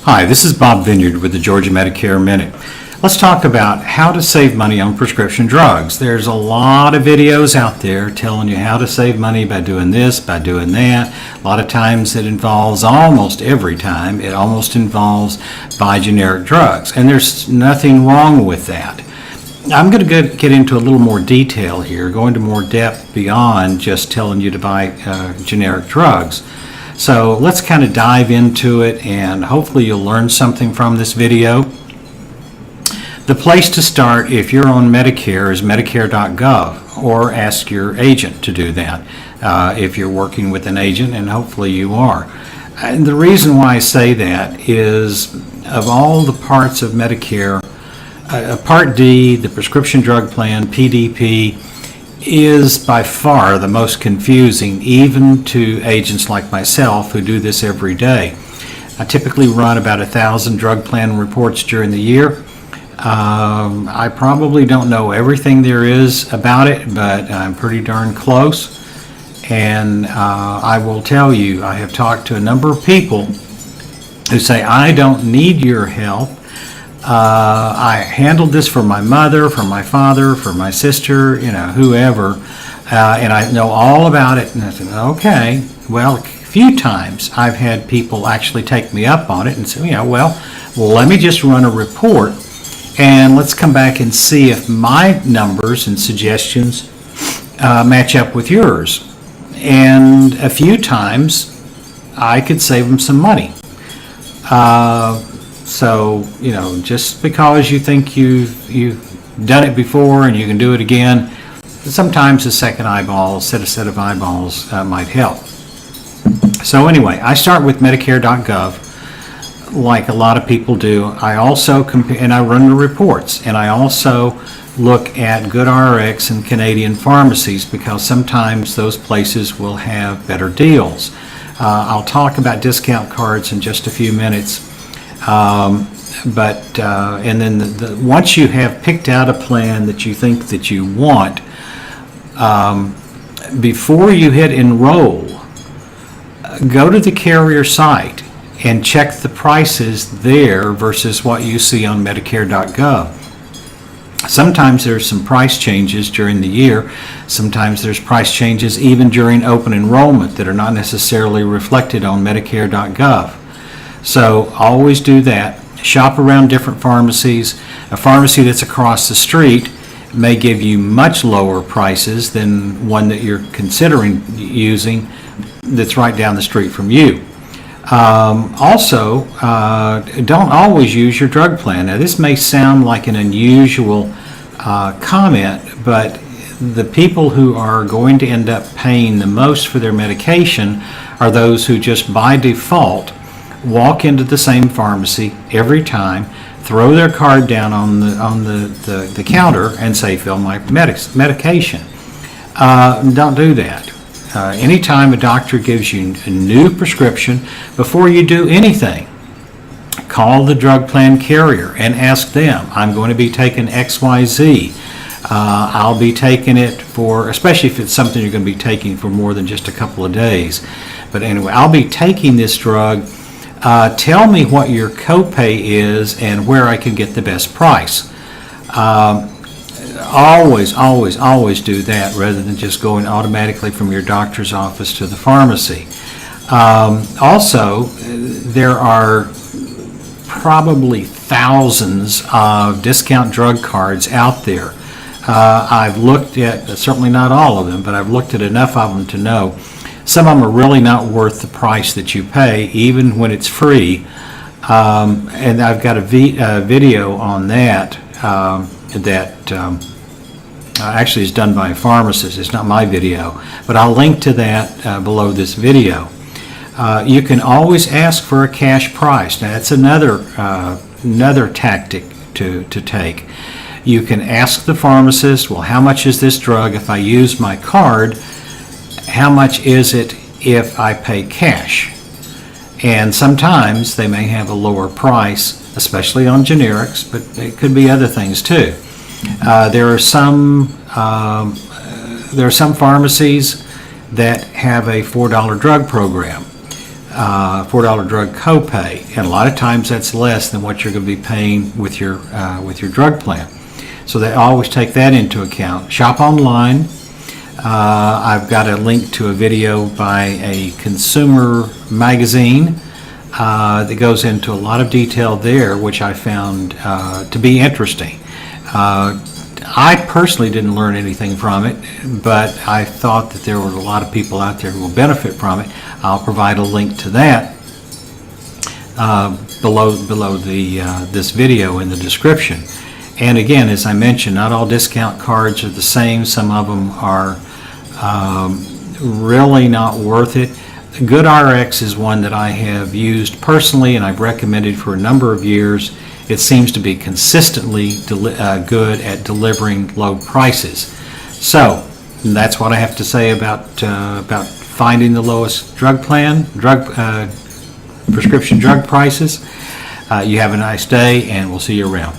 Hi, this is Bob Vineyard with the Georgia Medicare Minute. Let's talk about how to save money on prescription drugs. There's a lot of videos out there telling you how to save money by doing this, by doing that. A lot of times almost every time, it almost involves buy generic drugs. And there's nothing wrong with that. I'm going to get into a little more detail here, go into more depth beyond just telling you to buy generic drugs. So let's kind of dive into it, and hopefully you'll learn something from this video. The place to start if you're on Medicare is Medicare.gov, or ask your agent to do that if you're working with an agent, and hopefully you are. And the reason why I say that is, of all the parts of Medicare, Part D, the prescription drug plan, PDP, is by far the most confusing, even to agents like myself who do this every day. I typically run about 1,000 drug plan reports during the year. I probably don't know everything there is about it, but I'm pretty darn close. And I will tell you, I have talked to a number of people who say, I don't need your help. I handled this for my mother, for my father, for my sister, whoever, and I know all about it. And I said, okay, well, a few times I've had people actually take me up on it and say, well, let me just run a report and let's come back and see if my numbers and suggestions match up with yours. And a few times I could save them some money. So, just because you think you've done it before and you can do it again, sometimes a set of eyeballs might help. So anyway, I start with Medicare.gov, like a lot of people do. I also compare, and I run the reports, and I also look at GoodRx and Canadian pharmacies, because sometimes those places will have better deals. I'll talk about discount cards in just a few minutes. And then once you have picked out a plan that you think that you want, before you hit enroll, go to the carrier site and check the prices there versus what you see on Medicare.gov. Sometimes there's some price changes during the year. Sometimes there's price changes even during open enrollment that are not necessarily reflected on Medicare.gov. So always do that. Shop around different pharmacies. A pharmacy that's across the street may give you much lower prices than one that you're considering using that's right down the street from you. Also, don't always use your drug plan. Now, this may sound like an unusual comment, but the people who are going to end up paying the most for their medication are those who just by default walk into the same pharmacy every time, throw their card down on the counter and say, fill my medication. Don't do that. Anytime a doctor gives you a new prescription, before you do anything, call the drug plan carrier and ask them, I'm going to be taking XYZ. I'll be taking it for, especially if it's something you're going to be taking for more than just a couple of days. But anyway, I'll be taking this drug. Tell me what your copay is and where I can get the best price. Always do that rather than just going automatically from your doctor's office to the pharmacy. Also, there are probably thousands of discount drug cards out there. I've looked at, certainly not all of them, but I've looked at enough of them to know some of them are really not worth the price that you pay, even when it's free. And I've got a video on that actually is done by a pharmacist. It's not my video, but I'll link to that below this video. You can always ask for a cash price. Now, that's another tactic to take. You can ask the pharmacist, well, how much is this drug if I use my card? How much is it if I pay cash? And sometimes they may have a lower price, especially on generics, but it could be other things too. There are some pharmacies that have a $4 drug program. $4 drug copay, and a lot of times that's less than what you're going to be paying with your drug plan. So they always take that into account. Shop online. I've got a link to a video by a consumer magazine that goes into a lot of detail there, which I found to be interesting. I personally didn't learn anything from it, but I thought that there were a lot of people out there who will benefit from it. I'll provide a link to that below this video in the description. And again, as I mentioned, not all discount cards are the same. Some of them are really not worth it. GoodRx is one that I have used personally and I've recommended for a number of years. It seems to be consistently good at delivering low prices. So that's what I have to say about finding the lowest drug plan, prescription drug prices. You have a nice day, and we'll see you around.